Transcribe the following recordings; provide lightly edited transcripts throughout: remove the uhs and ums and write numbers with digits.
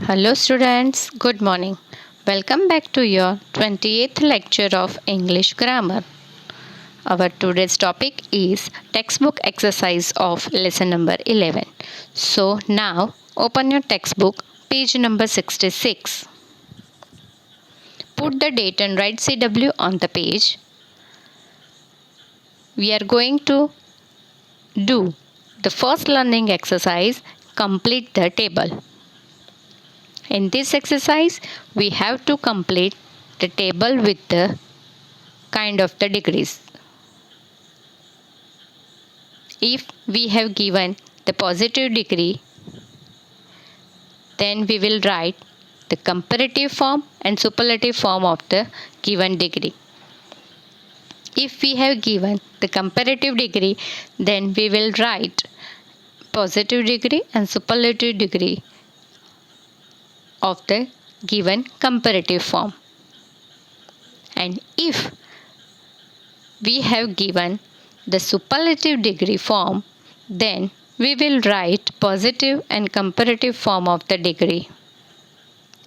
Hello students, good morning. Welcome back to your 28th lecture of English grammar. Our today's topic is textbook exercise of lesson number 11. So now open your textbook, page number 66. Put the date and write CW on the page. We are going to do the first learning exercise, complete the table. In this exercise, we have to complete the table with the kind of the degrees. If we have given the positive degree, then we will write the comparative form and superlative form of the given degree. If we have given the comparative degree, then we will write positive degree and superlative degree of the given comparative form. And if we have given the superlative degree form, then we will write positive and comparative form of the degree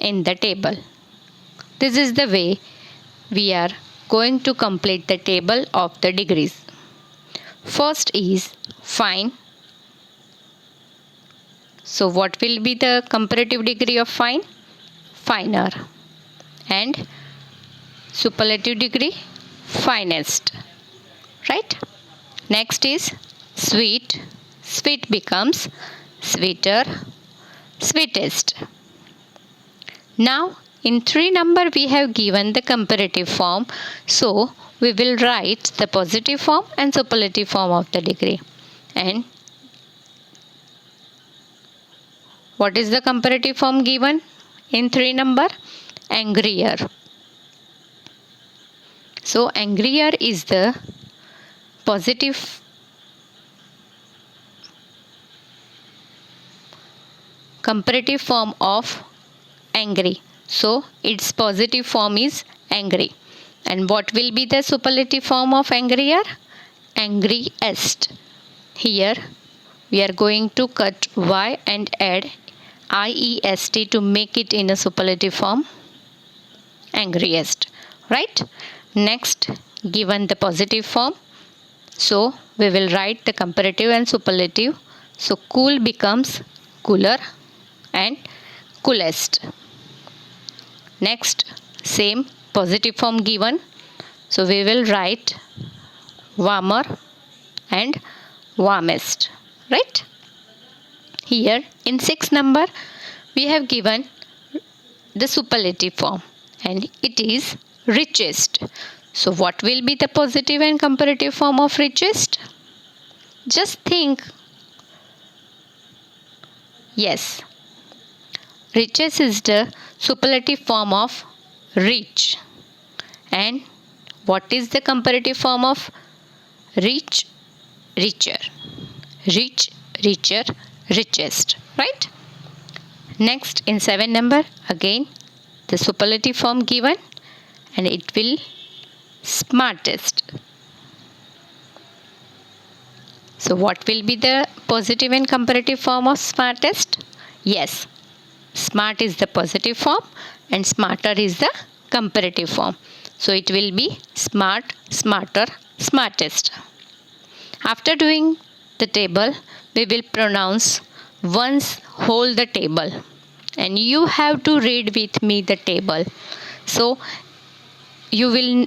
in the table. This is the way we are going to complete the table of the degrees. First is fine. So what will be the comparative degree of fine? Finer. And superlative degree? Finest. Right? Next is sweet. Sweet becomes sweeter, sweetest. Now in 3 number we have given the comparative form. So we will write the positive form and superlative form of the degree. And what is the comparative form given in 3 number? Angrier. So angrier is the positive comparative form of angry. So its positive form is angry. And what will be the superlative form of angrier? Angriest. Here we are going to cut y and add iest to make it in a superlative form. Angriest. Right? Next, given the positive form, so we will write the comparative and superlative. So cool becomes cooler and coolest. Next, same positive form given. So we will write warmer and warmest. Right? Here in 6 number we have given the superlative form and it is richest. So what will be the positive and comparative form of richest? Just think. Yes. Richest is the superlative form of rich. And what is the comparative form of rich? Richer. Rich, richer, richest. Right? Next in 7 number again the superlative form given and it will smartest. So what will be the positive and comparative form of smartest? Yes, smart is the positive form and smarter is the comparative form. So it will be smart, smarter, smartest. After doing the table, we will pronounce once whole the table. And you have to read with me the table. So you will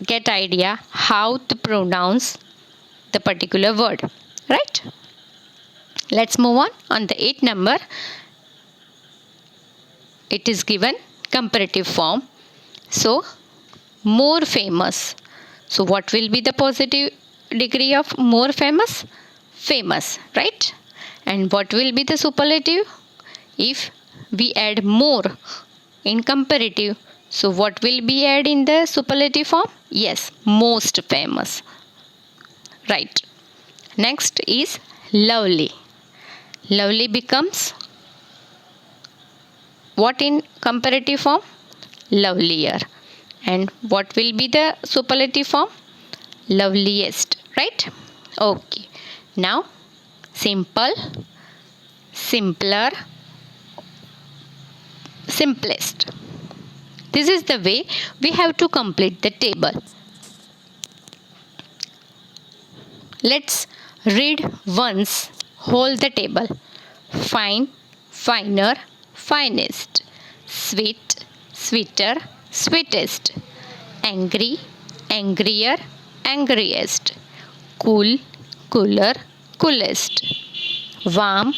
get idea how to pronounce the particular word. Right? Let's move on the 8 number. It is given comparative form. So more famous. So what will be the positive degree of more famous? Famous. Right? And what will be the superlative? If we add more in comparative, so what will be added in the superlative form? Yes, most famous. Right. Next is lovely. Lovely becomes what in comparative form? Lovelier. And what will be the superlative form? Loveliest. Right? Okay. Now simple, simpler, simplest. This is the way we have to complete the table. Let's read once whole the table. Fine, finer, finest. Sweet, sweeter, sweetest. Angry, angrier, angriest. Cool, cooler, coolest. Warm,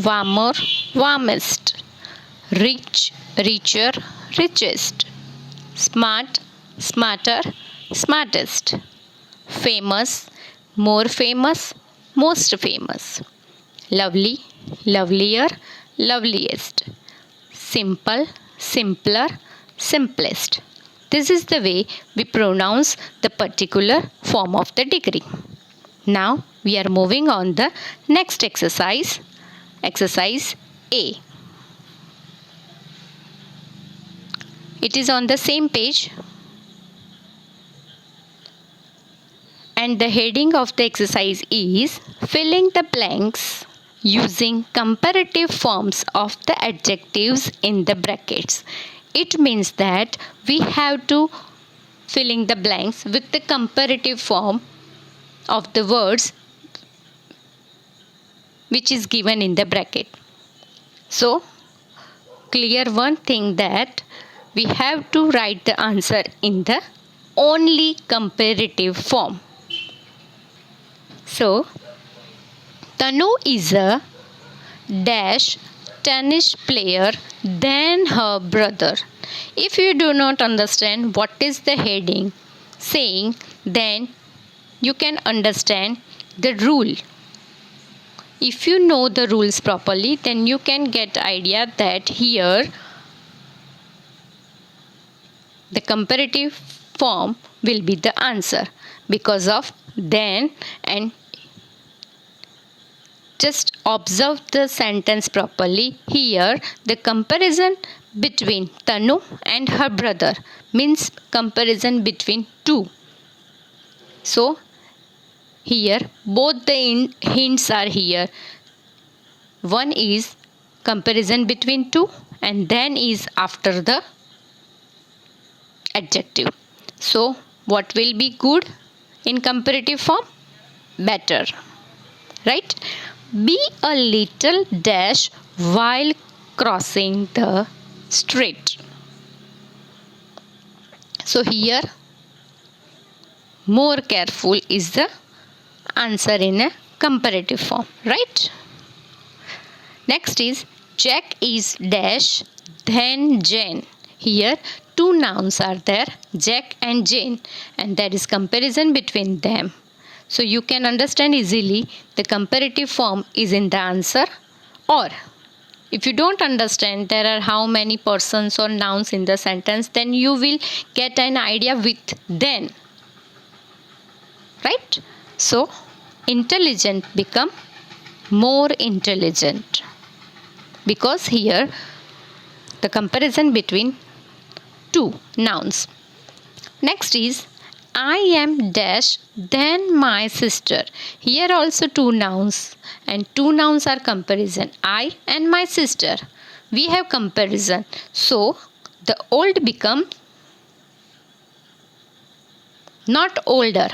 warmer, warmest. Rich, richer, richest. Smart, smarter, smartest. Famous, more famous, most famous. Lovely, lovelier, loveliest. Simple, simpler, simplest. This is the way we pronounce the particular form of the degree. Now we are moving on the next exercise, exercise A. It is on the same page, and the heading of the exercise is filling the blanks using comparative forms of the adjectives in the brackets. It means that we have to filling the blanks with the comparative form of the words which is given in the bracket. So, clear one thing that we have to write the answer in the only comparative form. So, Tanu is a dash tennis player than her brother. If you do not understand what is the heading saying, then you can understand the rule. If you know the rules properly, then you can get idea that here the comparative form will be the answer because of then and just observe the sentence properly. Here the comparison between Tanu and her brother means comparison between two. So here both the hints are here. One is comparison between two and then is after the adjective. So what will be good in comparative form? Better, right? Be a little dash while crossing the street. So here more careful is the answer in a comparative form, right? Next is Jack is dash then Jane. Here two nouns are there, Jack and Jane, and there is comparison between them. So you can understand easily the comparative form is in the answer, or if you don't understand there are how many persons or nouns in the sentence, then you will get an idea with then, right? So intelligent become more intelligent because here the comparison between two nouns. Next is I am dash then my sister. Here also two nouns and two nouns are comparison. I and my sister. We have comparison. So the old become not older.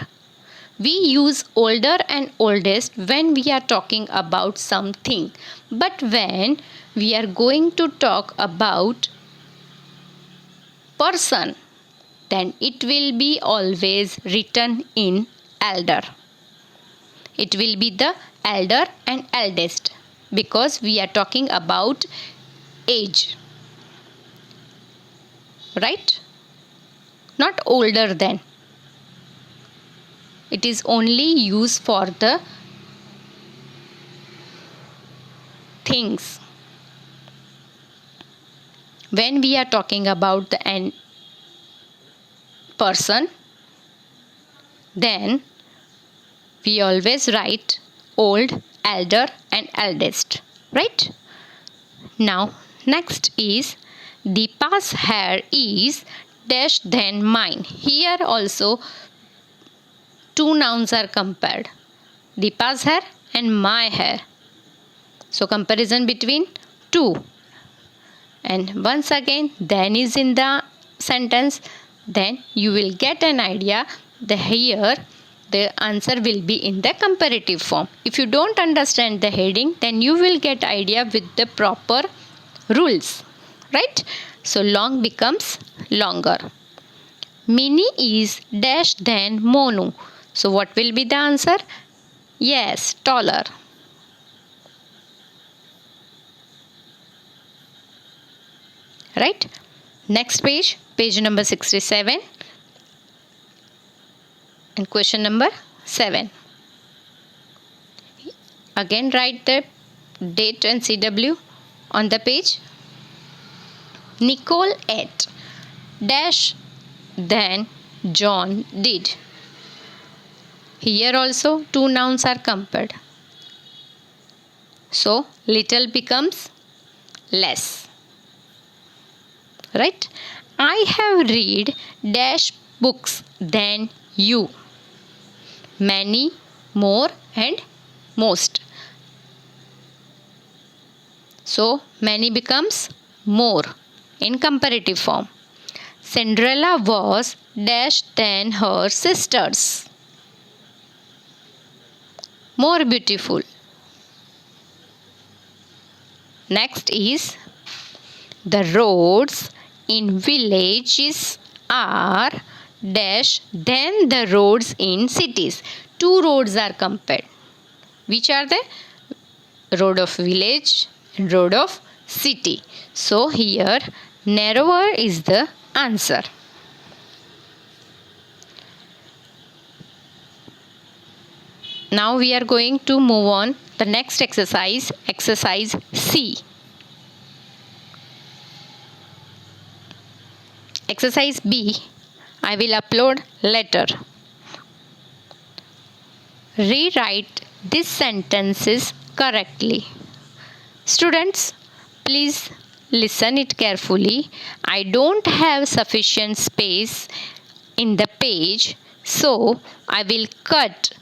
We use older and oldest when we are talking about something. But when we are going to talk about person, then it will be always written in elder. It will be the elder and eldest because we are talking about age, right? Not older than. It is only used for the things. When we are talking about the person, then we always write old, elder and eldest, right? Now next is Deepa's hair is dash than mine. Here also two nouns are compared, Deepa's hair and my hair. So comparison between two, and once again then is in the sentence, then you will get an idea that here the answer will be in the comparative form. If you don't understand the heading, then you will get idea with the proper rules, right? So long becomes longer. Mini is dash than Monu. So what will be the answer? Yes, taller. Right? Next page, page number 67 and question number 7. Again write the date and CW on the page. Nicole ate dash than John did. Here also two nouns are compared. So little becomes less. Right? I have read dash books than you. Many, more and most. So many becomes more in comparative form. Cinderella was dash than her sisters. More beautiful. Next is the roads in villages are dash than the roads in cities. Two roads are compared. Which are they? Road of village and road of city. So here narrower is the answer. Now we are going to move on the next exercise, exercise C. Exercise B, I will upload later. Rewrite these sentences correctly. Students, please listen it carefully. I don't have sufficient space in the page, so I will cut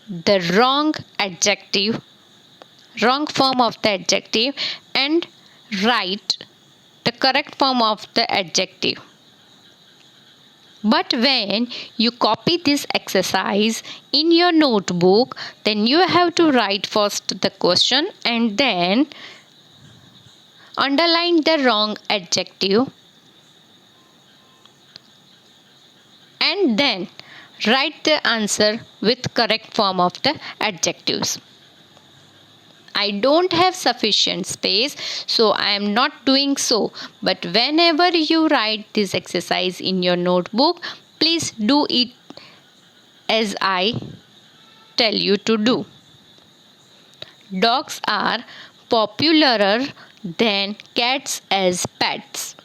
the wrong adjective, wrong form of the adjective, and write the correct form of the adjective. But when you copy this exercise in your notebook, then you have to write first the question and then underline the wrong adjective and then write the answer with correct form of the adjectives. I don't have sufficient space, so I am not doing so. But whenever you write this exercise in your notebook, please do it as I tell you to do. Dogs are popularer than cats as pets.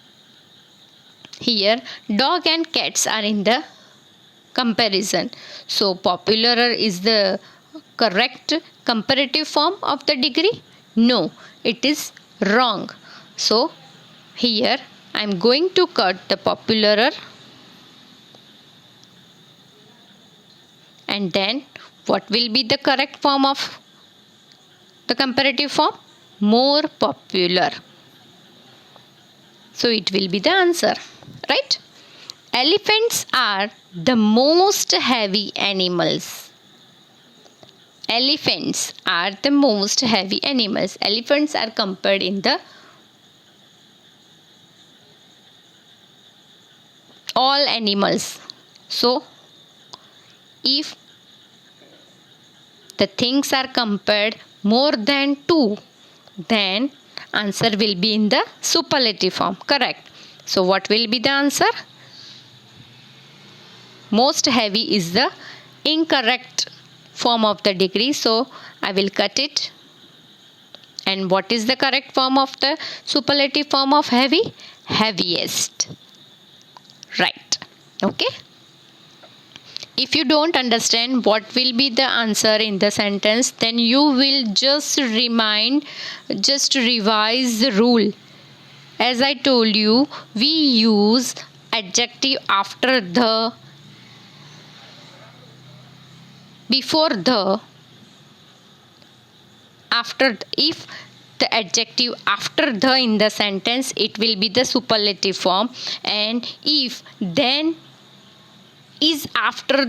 Here, dog and cats are in the comparison. So, popularer is the correct comparative form of the degree? No, it is wrong. So, here I am going to cut the popularer and then what will be the correct form of the comparative form? More popular. So, it will be the answer, right? Elephants are the most heavy animals. Elephants are the most heavy animals. Elephants are compared in the all animals. So, if the things are compared more than 2, then answer will be in the superlative form. Correct. So, what will be the answer? Most heavy is the incorrect form of the degree, so I will cut it. And what is the correct form of the superlative form of heavy? Heaviest. Right. Okay. If you don't understand what will be the answer in the sentence, then you will just revise the rule. As I told you, we use adjective after the, before the, after. If the adjective after the in the sentence, it will be the superlative form, and if then is after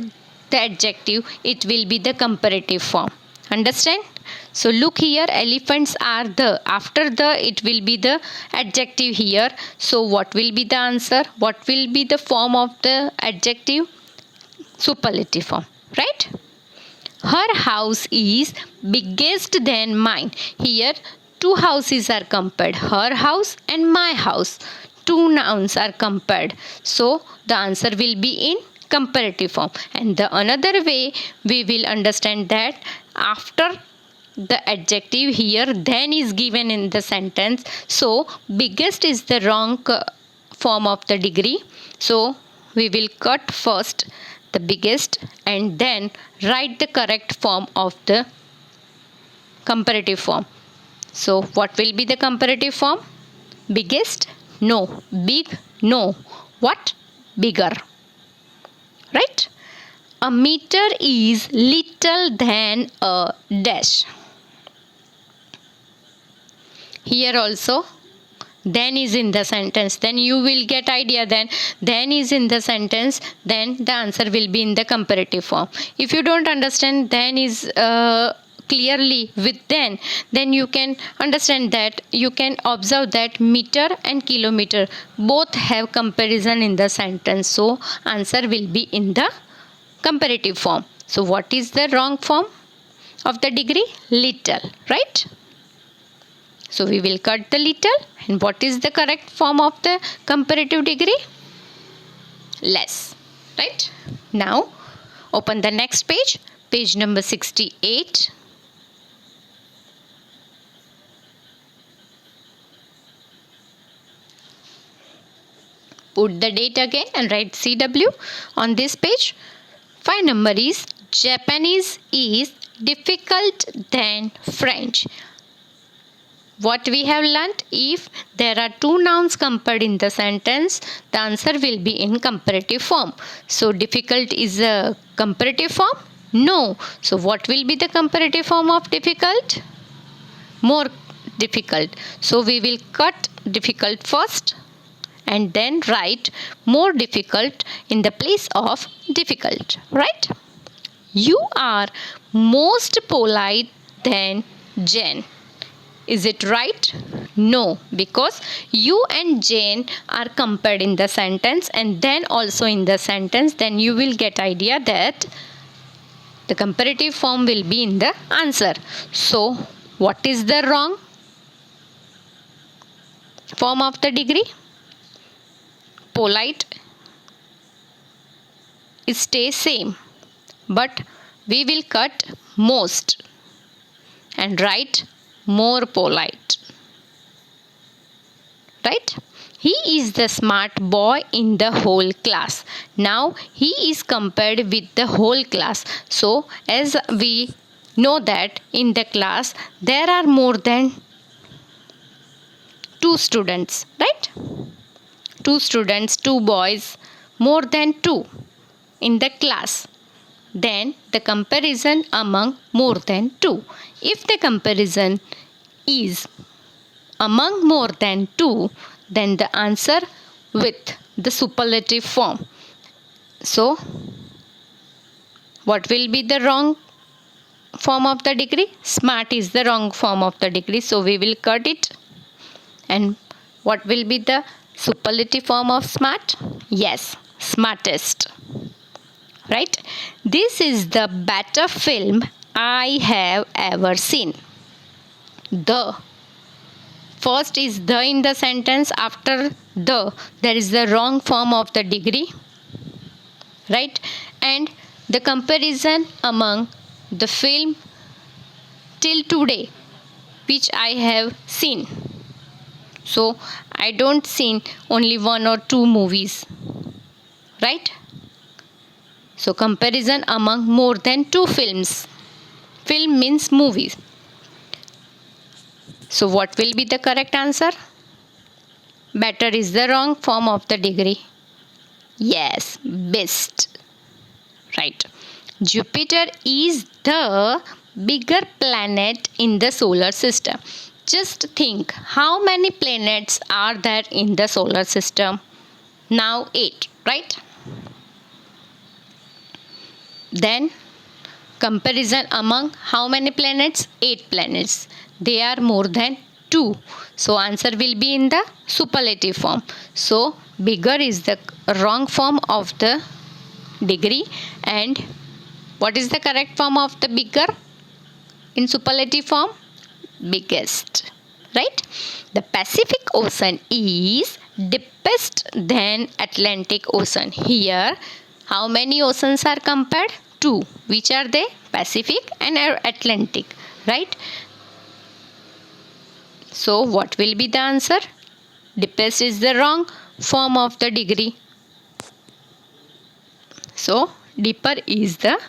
the adjective, it will be the comparative form. Understand? So look here, elephants are the, after the it will be the adjective here. So what will be the answer? What will be the form of the adjective? Superlative form, right? Her house is biggest than mine. Here two houses are compared, her house and my house. Two nouns are compared. So the answer will be in comparative form. And the another way we will understand that after the adjective here then is given in the sentence. So biggest is the wrong form of the degree. So we will cut first the biggest and then write the correct form of the comparative form. So what will be the comparative form? Biggest? No. Big? No. What? Bigger. Right? A meter is little than a dash. Here also then is in the sentence, then you will get idea, then is in the sentence, then the answer will be in the comparative form. If you don't understand then is clearly with then you can understand that, you can observe that meter and kilometer both have comparison in the sentence. So answer will be in the comparative form. So what is the wrong form of the degree? Little, right? So we will cut the little. And what is the correct form of the comparative degree? Less, right? Now open the next page, page number 68. Put the date again and write CW on this page. 5 number is Japanese is difficult than French. What we have learnt, if there are two nouns compared in the sentence, the answer will be in comparative form. So difficult is a comparative form? No. So what will be the comparative form of difficult? More difficult. So we will cut difficult first and then write more difficult in the place of difficult, right? You are most polite than Jane. Is it right? No, because you and Jane are compared in the sentence and then also in the sentence, then you will get idea that the comparative form will be in the answer. So what is the wrong form of the degree? Polite it stays same, but we will cut most and write more polite, right? He is the smart boy in the whole class. Now he is compared with the whole class. So as we know that in the class there are more than 2 students, right? 2 students, 2 boys, more than 2 in the class. Then the comparison among more than 2. If the comparison is among more than 2, then the answer with the superlative form. So what will be the wrong form of the degree? Smart is the wrong form of the degree. So we will cut it. And what will be the superlative form of smart? Yes, smartest. Right? This is the better film I have ever seen. The first is the in the sentence. After the, there is the wrong form of the degree. Right? And the comparison among the film till today which I have seen. So I don't seen only 1 or 2 movies. Right? So comparison among more than 2 films. Film means movies. So what will be the correct answer? Better is the wrong form of the degree. Yes, best. Right. Jupiter is the bigger planet in the solar system. Just think, how many planets are there in the solar system? Now 8, right? Then comparison among how many planets? 8 planets. They are more than 2. So answer will be in the superlative form. So bigger is the wrong form of the degree, and what is the correct form of the bigger in superlative form? Biggest, right? The Pacific Ocean is deepest than Atlantic Ocean. Here how many oceans are compared? 2. Which are they? Pacific and Atlantic, right? So what will be the answer? Deepest is the wrong form of the degree. So deeper is the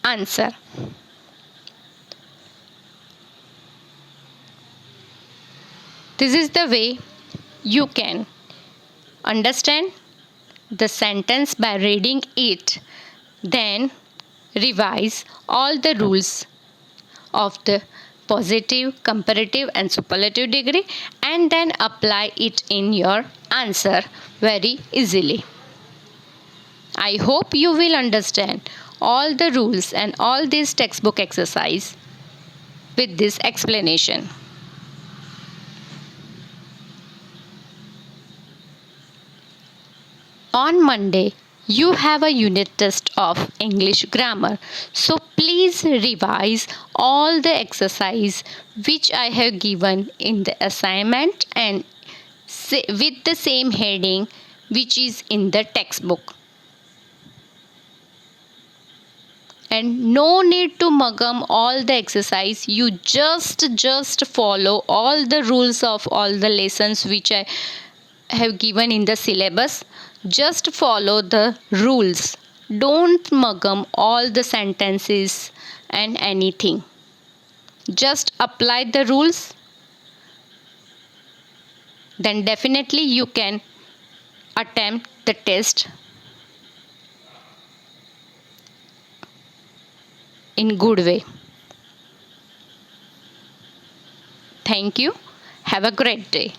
answer. This is the way you can understand the sentence by reading it. Then revise all the rules of the positive, comparative and superlative degree, and then apply it in your answer very easily. I hope you will understand all the rules and all these textbook exercise with this explanation. On Monday, you have a unit test of English grammar. So please revise all the exercise which I have given in the assignment and with the same heading which is in the textbook. And no need to mugam all the exercise. You just follow all the rules of all the lessons which I have given in the syllabus. Just follow the rules. Don't mugam all the sentences and anything. Just apply the rules. Then definitely you can attempt the test in good way. Thank you. Have a great day.